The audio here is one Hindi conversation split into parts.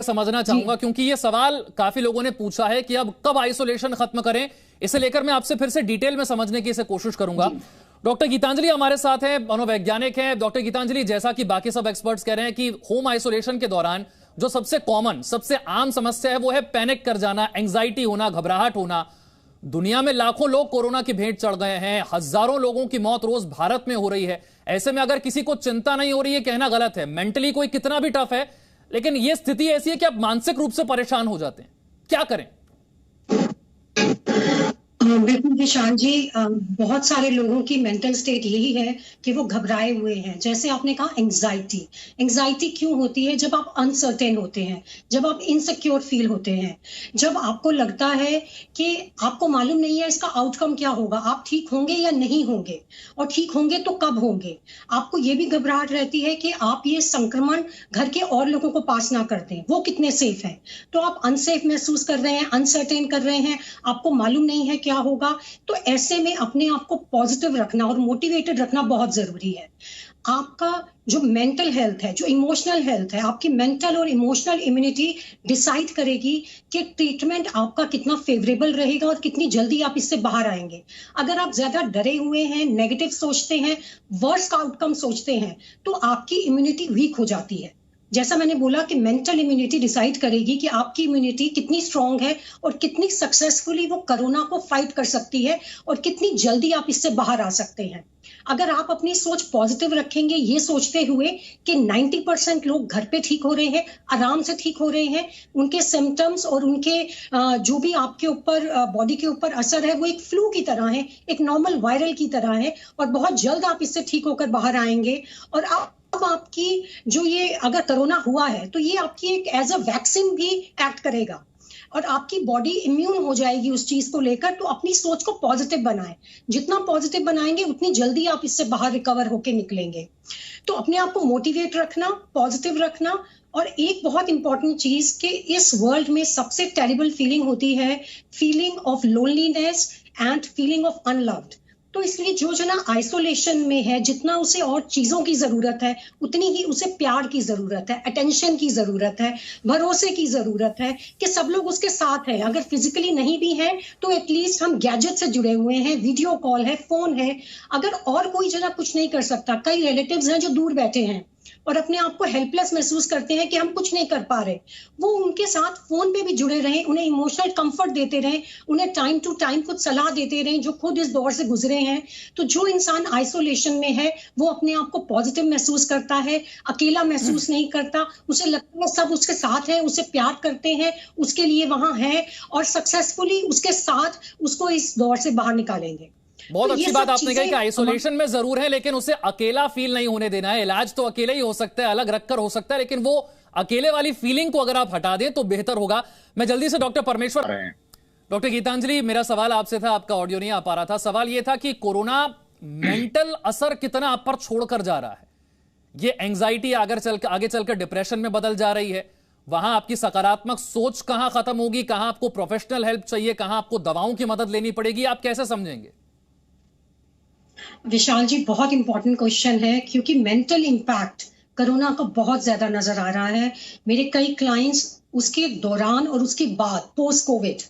समझना चाहूंगा क्योंकि ये सवाल काफी लोगों ने पूछा है कि अब कब आइसोलेशन खत्म करें। इसे लेकर मैं आपसे फिर से डिटेल में समझने की इसे कोशिश करूंगा। डॉक्टर गीतांजलि हमारे साथ हैं, मनोवैज्ञानिक हैं। डॉक्टर गीतांजलि, जैसा कि बाकी सब एक्सपर्ट्स कह रहे हैं कि होम आइसोलेशन के दौरान जो सबसे कॉमन, सबसे आम समस्या है वो है पैनिक कर जाना, एंग्जाइटी होना, घबराहट होना। दुनिया में लाखों लोग कोरोना की भेंट चढ़ गए हैं, हजारों लोगों की मौत रोज भारत में हो रही है। ऐसे में अगर किसी को चिंता नहीं हो रही है कहना गलत है। मेंटली कोई कितना भी टफ है, लेकिन यह स्थिति ऐसी है कि आप मानसिक रूप से परेशान हो जाते हैं। क्या करें? बिल्कुल विशाल जी, बहुत सारे लोगों की मेंटल स्टेट यही है कि वो घबराए हुए हैं। जैसे आपने कहा एंग्जाइटी, एंग्जाइटी क्यों होती है? जब आप अनसर्टेन होते हैं, जब आप इनसिक्योर फील होते हैं, जब आपको लगता है कि आपको मालूम नहीं है इसका आउटकम क्या होगा, आप ठीक होंगे या नहीं होंगे, और ठीक होंगे तो कब होंगे। आपको ये भी घबराहट रहती है कि आप ये संक्रमण घर के और लोगों को पास ना कर दें, वो कितने सेफ है। तो आप अनसेफ महसूस कर रहे हैं, अनसर्टेन कर रहे हैं, आपको मालूम नहीं है क्या होगा। तो ऐसे में अपने आप को पॉजिटिव रखना और मोटिवेटेड रखना बहुत जरूरी है। आपका जो मेंटल हेल्थ है, जो इमोशनल हेल्थ है, आपकी मेंटल और इमोशनल इम्यूनिटी डिसाइड करेगी कि ट्रीटमेंट आपका कितना फेवरेबल रहेगा और कितनी जल्दी आप इससे बाहर आएंगे। अगर आप ज्यादा डरे हुए हैं, नेगेटिव सोचते हैं, वर्स्ट आउटकम सोचते हैं, तो आपकी इम्यूनिटी वीक हो जाती है। जैसा मैंने बोला कि मेंटल इम्यूनिटी डिसाइड करेगी कि आपकी इम्यूनिटी कितनी स्ट्रांग है और कितनी सक्सेसफुली वो कोरोना को फाइट कर सकती है और कितनी जल्दी आप इससे बाहर आ सकते हैं। अगर आप अपनी सोच पॉजिटिव रखेंगे, ये सोचते हुए कि 90% लोग घर पे ठीक हो रहे हैं, आराम से ठीक हो रहे हैं, उनके सिम्टम्स और उनके जो भी आपके ऊपर बॉडी के ऊपर असर है वो एक फ्लू की तरह है, एक नॉर्मल वायरल की तरह है, और बहुत जल्द आप इससे ठीक होकर बाहर आएंगे। और अब आपकी जो ये अगर कोरोना हुआ है तो ये आपकी एक एज अ वैक्सीन भी एक्ट करेगा और आपकी बॉडी इम्यून हो जाएगी उस चीज को लेकर। तो अपनी सोच को पॉजिटिव बनाएं, जितना पॉजिटिव बनाएंगे उतनी जल्दी आप इससे बाहर रिकवर होके निकलेंगे। तो अपने आप को मोटिवेट रखना, पॉजिटिव रखना। और एक बहुत इंपॉर्टेंट चीज कि इस वर्ल्ड में सबसे टेरिबल फीलिंग होती है feeling of loneliness and feeling of unloved. तो इसलिए जो जना आइसोलेशन में है, जितना उसे और चीजों की जरूरत है उतनी ही उसे प्यार की जरूरत है, अटेंशन की जरूरत है, भरोसे की जरूरत है कि सब लोग उसके साथ हैं। अगर फिजिकली नहीं भी है तो एटलीस्ट हम गैजेट से जुड़े हुए हैं, वीडियो कॉल है, फोन है। अगर और कोई जना कुछ नहीं कर सकता, कई रिलेटिव्स हैं जो दूर बैठे हैं और अपने आप को हेल्पलेस महसूस करते हैं कि हम कुछ नहीं कर पा रहे, वो उनके साथ फोन पे भी जुड़े रहें, उन्हें इमोशनल कंफर्ट देते रहें, उन्हें टाइम टू टाइम कुछ सलाह देते रहें जो खुद इस दौर से गुजरे हैं। तो जो इंसान आइसोलेशन में है वो अपने आप को पॉजिटिव महसूस करता है, अकेला महसूस नहीं करता, उसे लगता है सब उसके साथ है, उसे प्यार करते हैं, उसके लिए वहां है और सक्सेसफुली उसके साथ उसको इस दौर से बाहर निकालेंगे। बहुत तो अच्छी बात आपने कही कि आइसोलेशन में जरूर है, लेकिन उसे अकेला फील नहीं होने देना है। इलाज तो अकेले ही हो सकता है, अलग रखकर हो सकता है, लेकिन वो अकेले वाली फीलिंग को अगर आप हटा दें तो बेहतर होगा। मैं जल्दी से डॉक्टर परमेश्वर, डॉक्टर गीतांजलि, मेरा सवाल आपसे था, आपका ऑडियो नहीं आ पा रहा था। सवाल यह था कि कोरोना मेंटल असर कितना आप पर छोड़कर जा रहा है। ये एंग्जाइटी आगे चलकर डिप्रेशन में बदल जा रही है। वहां आपकी सकारात्मक सोच कहां खत्म होगी, कहां आपको प्रोफेशनल हेल्प चाहिए, कहां आपको दवाओं की मदद लेनी पड़ेगी, आप कैसे समझेंगे? विशाल जी, बहुत इंपॉर्टेंट क्वेश्चन है क्योंकि मेंटल इम्पैक्ट कोरोना का बहुत ज्यादा नजर आ रहा है। मेरे कई क्लाइंट्स उसके दौरान और उसके बाद पोस्ट कोविड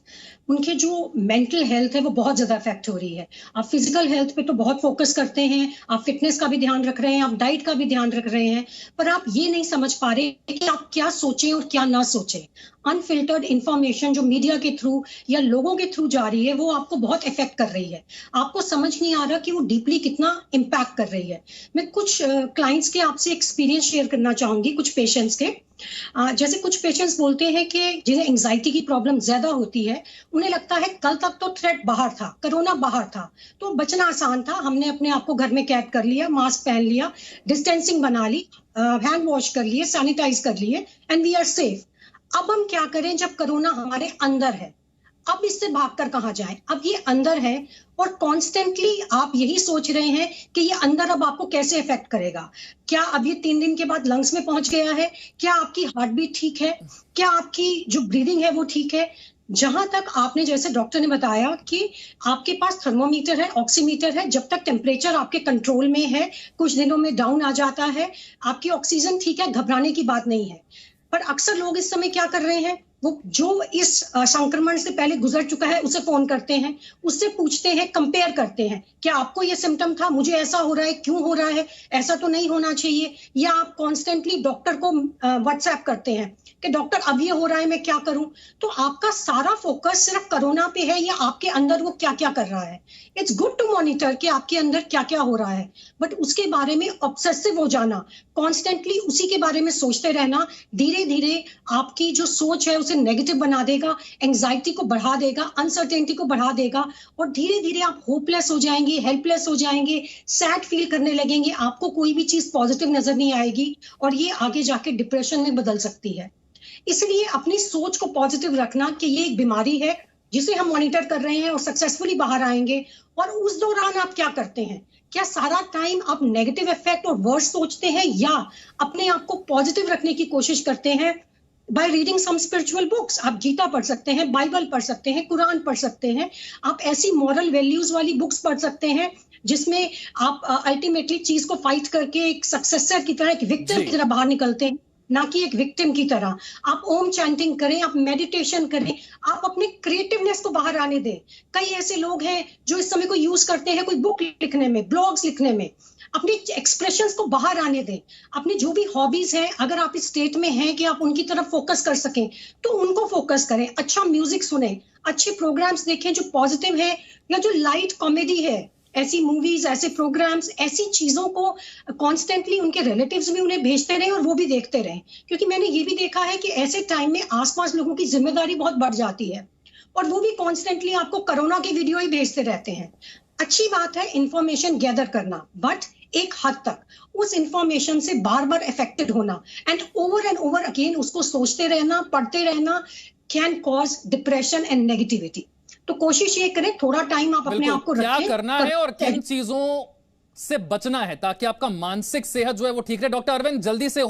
उनके जो मेंटल हेल्थ है वो बहुत ज्यादा इफेक्ट हो रही है। आप फिजिकल हेल्थ पे तो बहुत फोकस करते हैं, आप फिटनेस का भी ध्यान रख रहे हैं, आप डाइट का भी ध्यान रख रहे हैं, पर आप ये नहीं समझ पा रहे कि आप क्या सोचें और क्या ना सोचें। अनफिल्टर्ड इंफॉर्मेशन जो मीडिया के थ्रू या लोगों के थ्रू जा रही है वो आपको बहुत इफेक्ट कर रही है। आपको समझ नहीं आ रहा कि वो डीपली कितना इम्पैक्ट कर रही है। मैं कुछ क्लाइंट्स के आपसे एक्सपीरियंस शेयर करना चाहूंगी, कुछ पेशेंट्स के। जैसे कुछ पेशेंट्स बोलते हैं कि जिन्हें एंग्जाइटी की प्रॉब्लम ज्यादा होती है, उन्हें लगता है कल तक तो थ्रेट बाहर था, कोरोना बाहर था तो बचना आसान था, हमने अपने आप को घर में कैद कर लिया, मास्क पहन लिया, डिस्टेंसिंग बना ली, हैंड वॉश कर लिए, सैनिटाइज कर लिए, एंड वी आर सेफ। अब हम क्या करें जब कोरोना हमारे अंदर है? अब इससे भागकर कहां जाएं? अब ये अंदर है और कॉन्स्टेंटली आप यही सोच रहे हैं कि ये अंदर अब आपको कैसे इफेक्ट करेगा। क्या अब ये 3 दिन के बाद लंग्स में पहुंच गया है? क्या आपकी हार्ट बीट ठीक है? क्या आपकी जो ब्रीदिंग है वो ठीक है? जहां तक आपने, जैसे डॉक्टर ने बताया कि आपके पास थर्मोमीटर है, ऑक्सीमीटर है, जब तक टेम्परेचर आपके कंट्रोल में है, कुछ दिनों में डाउन आ जाता है, आपकी ऑक्सीजन ठीक है, घबराने की बात नहीं है। पर अक्सर लोग इस समय क्या कर रहे हैं, वो जो इस संक्रमण से पहले गुजर चुका है उसे फोन करते हैं, उससे पूछते हैं, कंपेयर करते हैं, क्या आपको ये सिम्टम था, मुझे ऐसा हो रहा है, क्यों हो रहा है, ऐसा तो नहीं होना चाहिए। या आप कॉन्स्टेंटली डॉक्टर को व्हाट्सएप करते हैं कि डॉक्टर अब ये हो रहा है, मैं क्या करूं। तो आपका सारा फोकस सिर्फ कोरोना पे है या आपके अंदर वो क्या क्या कर रहा है। इट्स गुड टू मॉनिटर कि आपके अंदर क्या क्या हो रहा है, बट उसके बारे में ऑब्सेसिव हो जाना, कॉन्स्टेंटली उसी के बारे में सोचते रहना, धीरे धीरे आपकी जो सोच है उसे नेगेटिव बना देगा, एंजाइटी को बढ़ा देगा, अनसर्टेनिटी को बढ़ा देगा, और धीरे धीरे आप होपलेस हो जाएंगे, हेल्पलेस हो जाएंगे, सैड फील करने लगेंगे, आपको कोई भी चीज पॉजिटिव नजर नहीं आएगी, और ये आगे जाके डिप्रेशन में बदल सकती है। इसलिए अपनी सोच को पॉजिटिव रखना कि ये एक बीमारी है जिसे हम मॉनिटर कर रहे हैं और सक्सेसफुली बाहर आएंगे। और उस दौरान आप क्या करते हैं, क्या सारा टाइम आप नेगेटिव इफेक्ट और वर्ड्स सोचते हैं, या अपने आप को पॉजिटिव रखने की कोशिश करते हैं by reading some spiritual books. आप गीता पढ़ सकते हैं, बाइबल पढ़ सकते हैं, कुरान पढ़ सकते हैं, आप ऐसी मॉरल वैल्यूज वाली बुक्स पढ़ सकते हैं जिसमें आप अल्टीमेटली चीज को फाइट करके एक सक्सेसर की तरह, एक विक्टिम की तरह बाहर निकलते हैं, ना कि एक विक्टिम की तरह। आप ओम चैंटिंग करें, आप मेडिटेशन करें, आप अपने क्रिएटिवनेस को बाहर आने दें। कई ऐसे लोग हैं जो इस समय को यूज करते हैं कोई बुक लिखने में, ब्लॉग्स लिखने में, अपने एक्सप्रेशंस को बाहर आने दें। अपनी जो भी हॉबीज हैं, अगर आप इस स्टेट में हैं कि आप उनकी तरफ फोकस कर सकें तो उनको फोकस करें। अच्छा म्यूजिक सुने, अच्छे प्रोग्राम्स देखें जो पॉजिटिव है, या जो लाइट कॉमेडी है, ऐसी मूवीज, ऐसे प्रोग्राम्स, ऐसी चीजों को कॉन्स्टेंटली उनके रिलेटिव्स भी उन्हें भेजते रहे और वो भी देखते रहे। क्योंकि मैंने ये भी देखा है कि ऐसे टाइम में आसपास लोगों की जिम्मेदारी बहुत बढ़ जाती है और वो भी कॉन्स्टेंटली आपको कोरोना की वीडियो ही भेजते रहते हैं। अच्छी बात है इंफॉर्मेशन गैदर करना, बट एक हद तक उस इंफॉर्मेशन से बार बार अफेक्टेड होना एंड ओवर अगेन उसको सोचते रहना, पढ़ते रहना, can cause depression and negativity. तो कोशिश ये करें थोड़ा टाइम आप अपने आप को क्या रखें, करना है और किन चीजों से बचना है ताकि आपका मानसिक सेहत जो है वो ठीक रहे। डॉक्टर अरविंद, जल्दी से